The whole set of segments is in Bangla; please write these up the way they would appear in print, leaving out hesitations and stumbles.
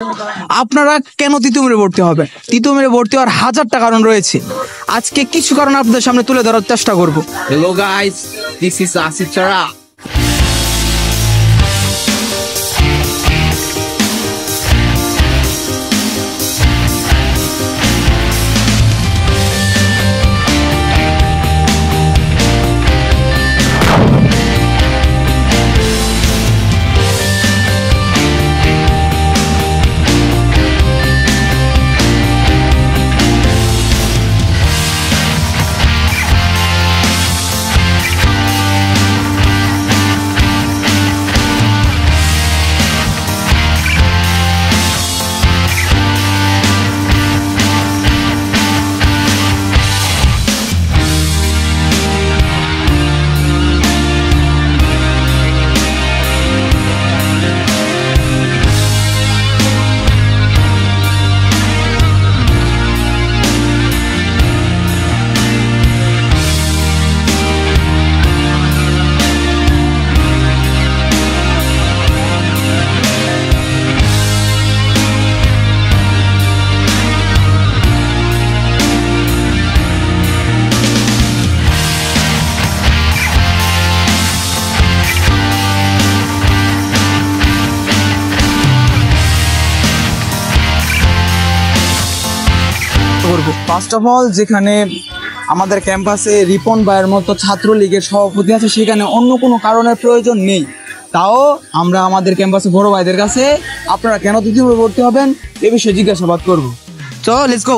আপনারা কেন তিতুমিরে ভর্তি হবে? তিতুমিরে ভর্তি হওয়ার হাজারটা কারণ রয়েছে। আজকে কিছু কারণ আপনাদের সামনে তুলে ধরার চেষ্টা করব। Hello guys, this is Asif Chara. First of all, যেখানে আমাদের ক্যাম্পাসে রিপন ভাইয়ের মতো ছাত্রলীগের সভাপতি আছে, সেখানে অন্য কোনো কারণের প্রয়োজন নেই। তাও আমরা আমাদের ক্যাম্পাসে বড় ভাইদের কাছে আপনারা কেন তিতুমিরে ভর্তি হবেন এ বিষয়ে জিজ্ঞাসাবাদ করব। তো লেটস গো।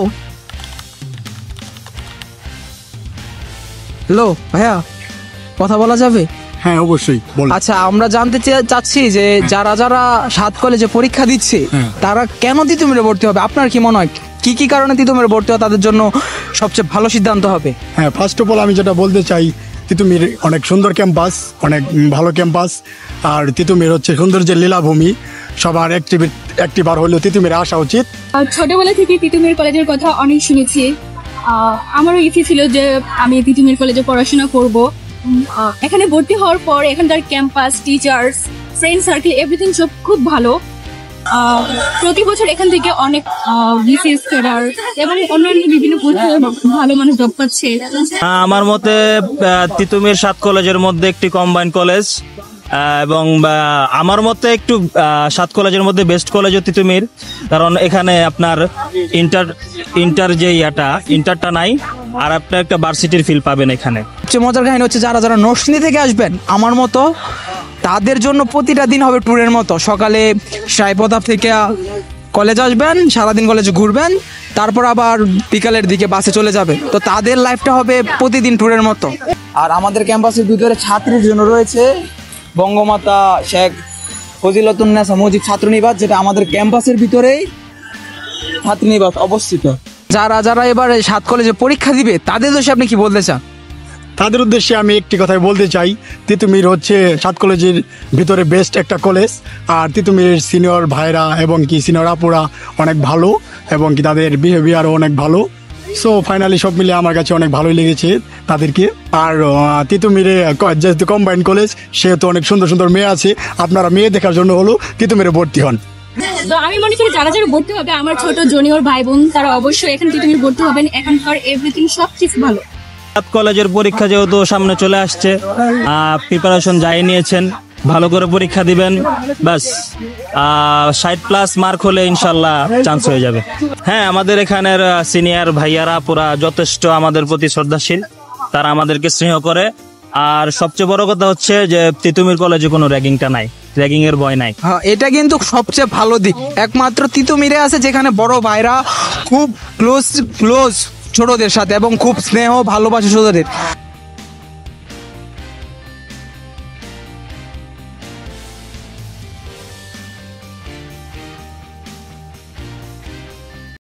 হ্যালো ভাইয়া, কথা বলা যাবে? হ্যাঁ অবশ্যই। আচ্ছা, আমরা জানতে চাচ্ছি যে যারা যারা 7 কলেজে পরীক্ষা দিচ্ছে তারা কেন তিতুমিরে ভর্তি হবে? আপনার কি মনে হয় কি কি কারণে তিতুমিরে ভর্তি হওয়া তাদের জন্য সবচেয়ে ভালো সিদ্ধান্ত হবে? হ্যাঁ, ফার্স্ট অফ অল আমি যেটা বলতে চাই, তিতুমির অনেক সুন্দর ক্যাম্পাস, অনেক ভালো ক্যাম্পাস। আর তিতুমির হচ্ছে সৌন্দর্যের লীলাভূমি। সবার একটিবার হলেও তিতুমিরে আসা উচিত। ছোটবেলা থেকে তিতুমির কলেজের কথা অনেক শুনেছি। আমারও ইচ্ছে ছিল যে আমি তিতুমির কলেজে পড়াশোনা করব। এখানে ভর্তি হওয়ার পর এখানকার campus, teachers, friend circle, everything সব খুব ভালো। প্রতি বছর এখান থেকে অনেক বিসিএস ক্যাডার এবং অন্যান্য বিভিন্ন ভালো মানুষ জব পাচ্ছে। আমার মতে তিতুমির 7 কলেজের মধ্যে একটি কম্বাইন্ড কলেজ, এবং আমার মতে একটু 7 কলেজের মধ্যে বেস্ট কলেজও তিতুমির। কারণ এখানে আপনার ইন্টার যে ইন্টারটা নাই, আর আপনি একটা ভার্সিটির ফিল পাবেন এখানে। সবচেয়ে মজার কাহিনী হচ্ছে যারা যারা নরসিংদী থেকে আসবেন আমার মতো, তাদের জন্য প্রতিটা দিন হবে ট্যুরের মতো। সকালে সাইপ্রতাপ থেকে কলেজ আসবেন, সারাদিন কলেজে ঘুরবেন, তারপর আবার বিকালের দিকে বাসে চলে যাবে। তো তাদের লাইফটা হবে প্রতিদিন ট্যুরের মতো। আর আমাদের ক্যাম্পাসের ভিতরে ছাত্রীর জন্য রয়েছে বঙ্গমাতা শেখ ফজিলাতুন্নেসা মুজিব ছাত্রনিবাস, যেটা আমাদের ক্যাম্পাসের ভিতরেই ছাত্রনিবাস অবস্থিত। যারা যারা এবারে 7 কলেজে পরীক্ষা দিবে তাদের উদ্দেশ্যে আপনি কি বলতে চান? তাদের উদ্দেশ্যে আমি একটি কথাই বলতে চাই, তিতুমির হচ্ছে 7 কলেজের ভিতরে বেস্ট একটা কলেজ। আর তিতুমিরের সিনিয়র ভাইরা এবং কি সিনিয়র আপুরা অনেক ভালো, এবং কি তাদের বিহেভিয়ারও অনেক ভালো। সো ফাইনালি সব মিলে আমার কাছে অনেক ভালোই লেগেছে তাদেরকে। আর তিতুমিরে যেহেতু কম্বাইন্ড কলেজ, সেহেতু অনেক সুন্দর সুন্দর মেয়ে আছে। আপনারা মেয়ে দেখার জন্য হলো তিতুমিরে ভর্তি হন। তো আমি মনে করি যারা যারা ভর্তি হবে, আমার ছোট জুনিয়র ভাই বোন, তারা অবশ্যই এখানে তিতুমির ভর্তি হবেন। এখানকার এভরিথিং সব কিছু ভালো। 7 কলেজের পরীক্ষা যেহেতু সামনে চলে আসছে, প্রিপারেশন যাই নিয়েছেন, ভালো করে পরীক্ষা দিবেন, বাস 60+ মার্ক হলে ইনশাল্লাহ চান্স হয়ে যাবে। হ্যাঁ, আমাদের এখানের সিনিয়র ভাইয়ারা পুরা যথেষ্ট আমাদের প্রতি শ্রদ্ধাশীল, তারা আমাদেরকে স্নেহ করে। আর সবচেয়ে বড় কথা হচ্ছে যে তিতুমির কলেজে কোনো র্যাগিংটা নাই, র্যাগিং এর ভয় নাই। হ্যাঁ, এটা কিন্তু সবচেয়ে ভালো দিক। একমাত্র তিতুমিরে আছে যেখানে বড় ভাইরা খুব ক্লোজ ছোটদের সাথে, এবং খুব স্নেহ ভালোবাসে ছোটদের।